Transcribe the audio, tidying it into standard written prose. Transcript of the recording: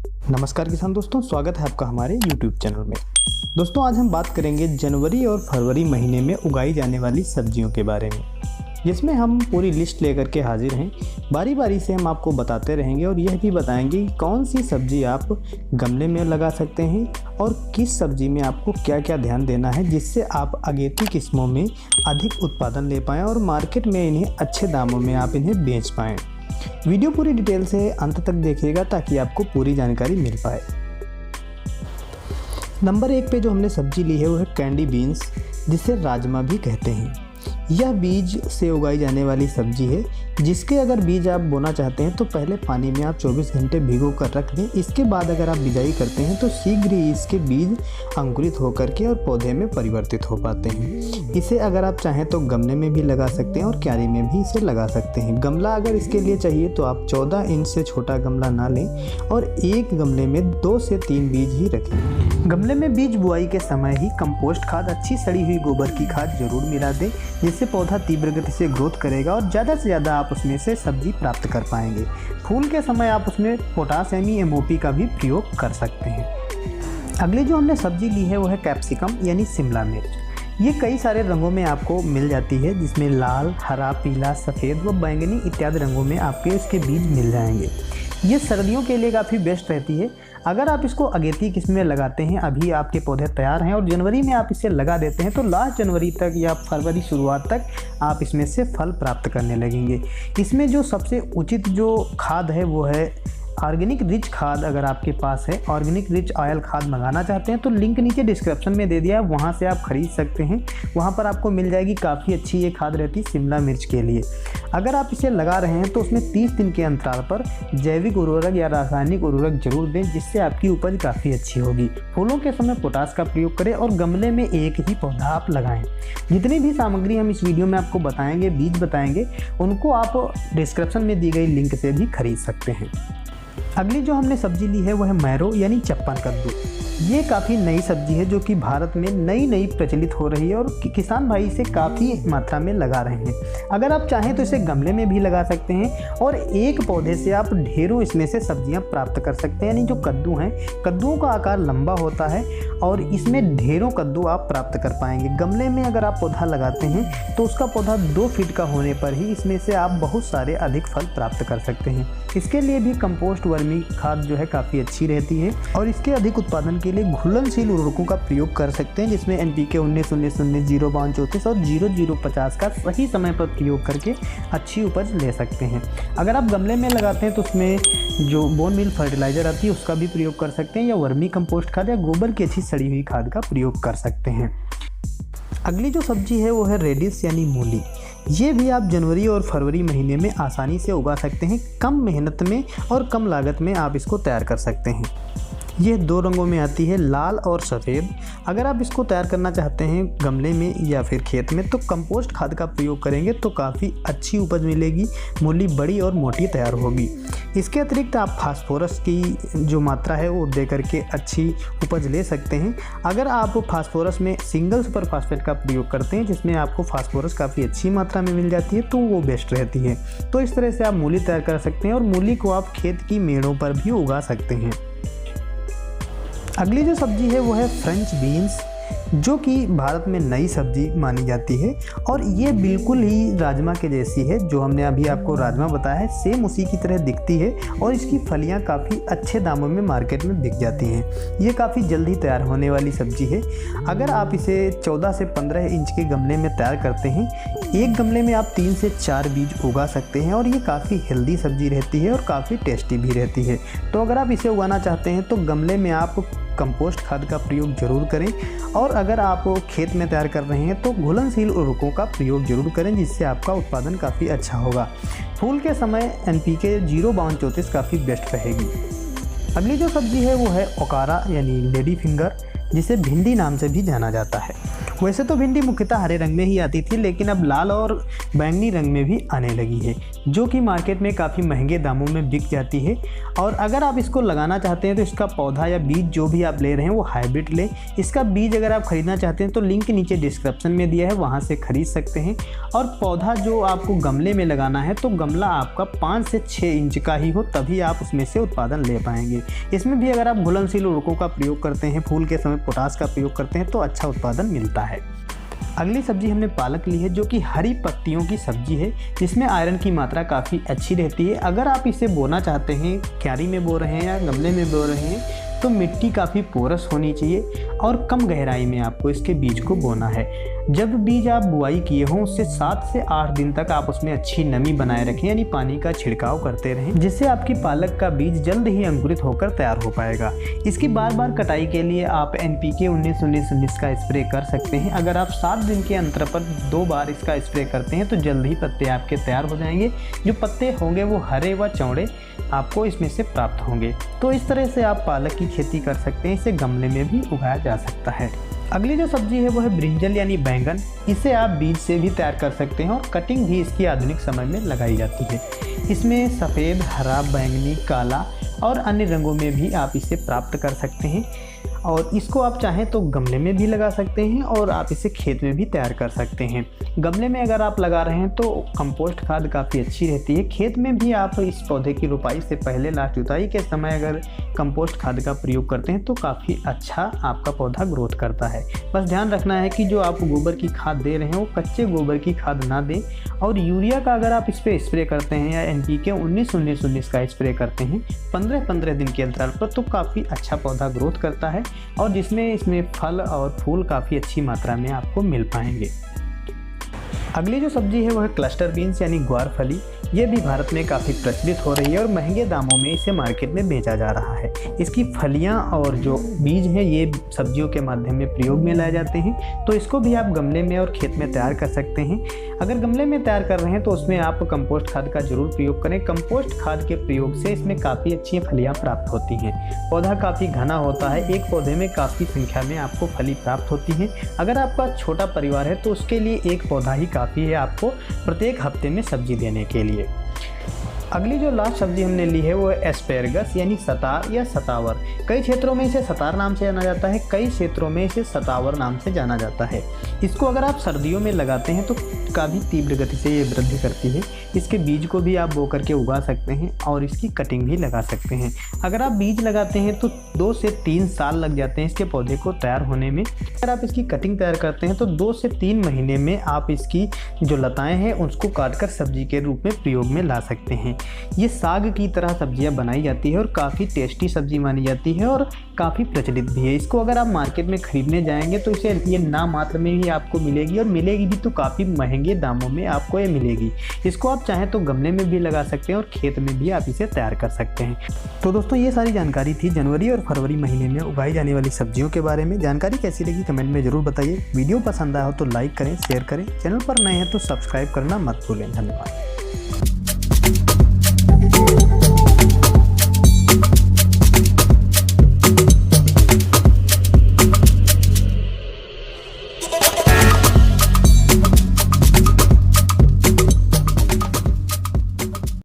नमस्कार किसान दोस्तों, स्वागत है आपका हमारे YouTube चैनल में। दोस्तों आज हम बात करेंगे जनवरी और फरवरी महीने में उगाई जाने वाली सब्जियों के बारे में, जिसमें हम पूरी लिस्ट लेकर के हाजिर हैं। बारी बारी से हम आपको बताते रहेंगे और यह भी बताएंगे कि कौन सी सब्जी आप गमले में लगा सकते हैं और किस सब्जी में आपको क्या क्या ध्यान देना है, जिससे आप अगेती किस्मों में अधिक उत्पादन ले पाएँ और मार्केट में इन्हें अच्छे दामों में आप इन्हें बेच पाएँ। वीडियो पूरी डिटेल से अंत तक देखिएगा ताकि आपको पूरी जानकारी मिल पाए। नंबर 1 पे जो हमने सब्जी ली है वो है कैंडी बीन्स, जिसे राजमा भी कहते हैं। यह बीज से उगाई जाने वाली सब्जी है, जिसके अगर बीज आप बोना चाहते हैं तो पहले पानी में आप 24 घंटे भिगो कर रख दें। इसके बाद अगर आप बिजाई करते हैं तो शीघ्र ही इसके बीज अंकुरित होकर के और पौधे में परिवर्तित हो पाते हैं। इसे अगर आप चाहें तो गमले में भी लगा सकते हैं और क्यारी में भी इसे लगा सकते हैं। गमला अगर इसके लिए चाहिए तो आप 14 इंच से छोटा गमला ना लें और एक गमले में 2 से 3 बीज ही रखें। गमले में बीज बुआई के समय ही कंपोस्ट खाद, अच्छी सड़ी हुई गोबर की खाद जरूर मिला दें, जिससे पौधा तीव्र गति से ग्रोथ करेगा और ज़्यादा से ज़्यादा आप उसमें से सब्जी प्राप्त कर पाएंगे। फूल के समय आप उसमें पोटाश MOP का भी प्रयोग कर सकते हैं। अगली जो हमने सब्जी ली है वो है कैप्सिकम यानी शिमला मिर्च। ये कई सारे रंगों में आपको मिल जाती है, जिसमें लाल, हरा, पीला, सफ़ेद व बैंगनी इत्यादि रंगों में आपके इसके बीज मिल जाएंगे। ये सर्दियों के लिए काफ़ी बेस्ट रहती है। अगर आप इसको अगेती किस्म में लगाते हैं, अभी आपके पौधे तैयार हैं और जनवरी में आप इसे लगा देते हैं तो लास्ट जनवरी तक या फरवरी शुरुआत तक आप इसमें से फल प्राप्त करने लगेंगे। इसमें जो सबसे उचित जो खाद है वो है ऑर्गेनिक रिच खाद। अगर आपके पास है ऑर्गेनिक रिच ऑयल खाद मंगाना चाहते हैं तो लिंक नीचे डिस्क्रिप्शन में दे दिया है, वहाँ से आप खरीद सकते हैं। वहाँ पर आपको मिल जाएगी। काफ़ी अच्छी ये खाद रहती है शिमला मिर्च के लिए। अगर आप इसे लगा रहे हैं तो उसमें 30 दिन के अंतराल पर जैविक उर्वरक या रासायनिक उर्वरक जरूर दें, जिससे आपकी उपज काफ़ी अच्छी होगी। फूलों के समय पोटाश का प्रयोग करें और गमले में एक ही पौधा आप लगाएं। जितनी भी सामग्री हम इस वीडियो में आपको बताएंगे, बीज बताएंगे, उनको आप डिस्क्रिप्शन में दी गई लिंक से भी खरीद सकते हैं। अगली जो हमने सब्जी ली है वो है मैरो यानी चप्पन कद्दू। ये काफ़ी नई सब्जी है जो कि भारत में नई प्रचलित हो रही है और किसान भाई इसे काफ़ी मात्रा में लगा रहे हैं। अगर आप चाहें तो इसे गमले में भी लगा सकते हैं और एक पौधे से आप ढेरों इसमें से सब्जियां प्राप्त कर सकते हैं। यानी जो कद्दू हैं, कद्दुओं का आकार लंबा होता है और इसमें ढेरों कद्दू आप प्राप्त कर पाएंगे। गमले में अगर आप पौधा लगाते हैं तो उसका पौधा 2 फीट का होने पर ही इसमें से आप बहुत सारे अधिक फल प्राप्त कर सकते हैं। इसके लिए भी कंपोस्ट वर्मी खाद जो है काफ़ी अच्छी रहती है और इसके अधिक उत्पादन के लिए घुलनशील उर्वरकों का प्रयोग कर सकते हैं, जिसमें NPK 19-19-19, 0-32-34 और 0-0-50 का सही समय पर प्रयोग करके अच्छी उपज ले सकते हैं। अगर आप गमले में लगाते हैं तो उसमें जो बोन मील फर्टिलाइज़र आती है उसका भी प्रयोग कर सकते हैं या वर्मी कंपोस्ट खाद या गोबर की अच्छी सड़ी हुई खाद का प्रयोग कर सकते हैं। अगली जो सब्जी है वो है रेडिश यानी मूली। ये भी आप जनवरी और फरवरी महीने में आसानी से उगा सकते हैं। कम मेहनत में और कम लागत में आप इसको तैयार कर सकते हैं। यह 2 रंगों में आती है, लाल और सफ़ेद। अगर आप इसको तैयार करना चाहते हैं गमले में या फिर खेत में तो कंपोस्ट खाद का प्रयोग करेंगे तो काफ़ी अच्छी उपज मिलेगी। मूली बड़ी और मोटी तैयार होगी। इसके अतिरिक्त आप फास्फोरस की जो मात्रा है वो दे करके अच्छी उपज ले सकते हैं। अगर आप फास्फोरस में सिंगल सुपर फास्फेट का प्रयोग करते हैं, जिसमें आपको फास्फोरस काफ़ी अच्छी मात्रा में मिल जाती है, तो वो बेस्ट रहती है। तो इस तरह से आप मूली तैयार कर सकते हैं और मूली को आप खेत की मेड़ों पर भी उगा सकते हैं। अगली जो सब्जी है वो है फ्रेंच बीन्स, जो कि भारत में नई सब्जी मानी जाती है और ये बिल्कुल ही राजमा के जैसी है। जो हमने अभी आपको राजमा बताया है सेम उसी की तरह दिखती है और इसकी फलियां काफ़ी अच्छे दामों में मार्केट में बिक जाती हैं। ये काफ़ी जल्दी तैयार होने वाली सब्जी है। अगर आप इसे 14 से 15 इंच के गमले में तैयार करते हैं, एक गमले में आप 3 से 4 बीज उगा सकते हैं और ये काफ़ी हेल्दी सब्जी रहती है और काफ़ी टेस्टी भी रहती है। तो अगर आप इसे उगाना चाहते हैं तो गमले में आप कंपोस्ट खाद का प्रयोग जरूर करें और अगर आप खेत में तैयार कर रहे हैं तो घुलनशील उर्वरकों का प्रयोग जरूर करें, जिससे आपका उत्पादन काफ़ी अच्छा होगा। फूल के समय NPK 0-32-34 काफ़ी बेस्ट रहेगी। अगली जो सब्जी है वो है ओकारा यानी लेडी फिंगर, जिसे भिंडी नाम से भी जाना जाता है। वैसे तो भिंडी मुख्यतः हरे रंग में ही आती थी, लेकिन अब लाल और बैंगनी रंग में भी आने लगी है। जो कि मार्केट में काफ़ी महंगे दामों में बिक जाती है। और अगर आप इसको लगाना चाहते हैं तो इसका पौधा या बीज जो भी आप ले रहे हैं वो हाइब्रिड लें। इसका बीज अगर आप ख़रीदना चाहते हैं तो लिंक नीचे डिस्क्रिप्शन में दिया है, वहाँ से ख़रीद सकते हैं। और पौधा जो आपको गमले में लगाना है तो गमला आपका 5 से 6 इंच का ही हो, तभी आप उसमें से उत्पादन ले पाएंगे। इसमें भी अगर आप घुलनशील उर्वरकों का प्रयोग करते हैं, फूल के समय पोटाश का प्रयोग करते हैं तो अच्छा उत्पादन मिलता है। अगली सब्जी हमने पालक ली है, जो कि हरी पत्तियों की सब्जी है, जिसमें आयरन की मात्रा काफ़ी अच्छी रहती है। अगर आप इसे बोना चाहते हैं, क्यारी में बो रहे हैं या गमले में बो रहे हैं, तो मिट्टी काफ़ी पोरस होनी चाहिए और कम गहराई में आपको इसके बीज को बोना है। जब बीज आप बुआई किए हों उससे 7 से 8 दिन तक आप उसमें अच्छी नमी बनाए रखें, यानी पानी का छिड़काव करते रहें, जिससे आपकी पालक का बीज जल्द ही अंकुरित होकर तैयार हो पाएगा। इसकी बार बार कटाई के लिए आप NPK 19-19-19 का स्प्रे कर सकते हैं। अगर आप 7 दिन के अंतर पर 2 बार इसका स्प्रे करते हैं तो जल्द ही पत्ते आपके तैयार हो जाएंगे। जो पत्ते होंगे वो हरे व चौड़े आपको इसमें से प्राप्त होंगे। तो इस तरह से आप पालक की खेती कर सकते हैं। इसे गमले में भी उगाया जा सकता है। अगली जो सब्जी है वो है ब्रिंजल यानी बैंगन। इसे आप बीज से भी तैयार कर सकते हैं और कटिंग भी इसकी आधुनिक समय में लगाई जाती है। इसमें सफ़ेद, हरा, बैंगनी, काला और अन्य रंगों में भी आप इसे प्राप्त कर सकते हैं। और इसको आप चाहें तो गमले में भी लगा सकते हैं और आप इसे खेत में भी तैयार कर सकते हैं। गमले में अगर आप लगा रहे हैं तो कंपोस्ट खाद काफ़ी अच्छी रहती है। खेत में भी आप इस पौधे की रोपाई से पहले लास्ट जुताई के समय अगर कंपोस्ट खाद का प्रयोग करते हैं तो काफ़ी अच्छा आपका पौधा ग्रोथ करता है। बस ध्यान रखना है कि जो आप गोबर की खाद दे रहे हैं वो कच्चे गोबर की खाद ना दें। और यूरिया का अगर आप इस पर स्प्रे करते हैं या NPK 19-19-19 का स्प्रे करते हैं 15-15 दिन के अंतराल पर, तो काफ़ी अच्छा पौधा ग्रोथ करता है और जिसमें इसमें फल और फूल काफ़ी अच्छी मात्रा में आपको मिल पाएंगे। अगली जो सब्जी है वो है क्लस्टर बीन्स यानी ग्वारफली। ये भी भारत में काफ़ी प्रचलित हो रही है और महंगे दामों में इसे मार्केट में बेचा जा रहा है। इसकी फलियां और जो बीज हैं ये सब्जियों के माध्यम में प्रयोग में लाए जाते हैं। तो इसको भी आप गमले में और खेत में तैयार कर सकते हैं। अगर गमले में तैयार कर रहे हैं तो उसमें आप कंपोस्ट खाद का जरूर प्रयोग करें। कंपोस्ट खाद के प्रयोग से इसमें काफ़ी अच्छी फलियाँ प्राप्त होती हैं। पौधा काफ़ी घना होता है, एक पौधे में काफ़ी संख्या में आपको फली प्राप्त होती है। अगर आपका छोटा परिवार है तो उसके लिए एक पौधा ही काफ़ी है आपको प्रत्येक हफ्ते में सब्जी देने के लिए। अगली जो लास्ट सब्जी हमने ली है वो है एस्पेरगस यानी सतार या सतावर। कई क्षेत्रों में इसे सतार नाम से जाना जाता है, कई क्षेत्रों में इसे सतावर नाम से जाना जाता है। इसको अगर आप सर्दियों में लगाते हैं तो काफ़ी तीव्र गति से ये वृद्धि करती है। इसके बीज को भी आप बो करके उगा सकते हैं और इसकी कटिंग भी लगा सकते हैं। अगर आप बीज लगाते हैं तो 2 से 3 साल लग जाते हैं इसके पौधे को तैयार होने में। अगर आप इसकी कटिंग तैयार करते हैं तो 2 से 3 महीने में आप इसकी जो लताएँ हैं उसको काटकर सब्जी के रूप में प्रयोग में ला सकते हैं। ये साग की तरह सब्जियां बनाई जाती है और काफ़ी टेस्टी सब्जी मानी जाती है और काफ़ी प्रचलित भी है। इसको अगर आप मार्केट में ख़रीदने जाएंगे तो इसे ये नाम मात्र में ही आपको मिलेगी और मिलेगी भी तो काफ़ी महंगे दामों में आपको ये मिलेगी। इसको आप चाहें तो गमले में भी लगा सकते हैं और खेत में भी आप इसे तैयार कर सकते हैं। तो दोस्तों ये सारी जानकारी थी जनवरी और फरवरी महीने में उगाई जाने वाली सब्जियों के बारे में। जानकारी कैसी लगी कमेंट में ज़रूर बताइए। वीडियो पसंद आया हो तो लाइक करें, शेयर करें। चैनल पर नए हैं तो सब्सक्राइब करना मत भूलें। धन्यवाद।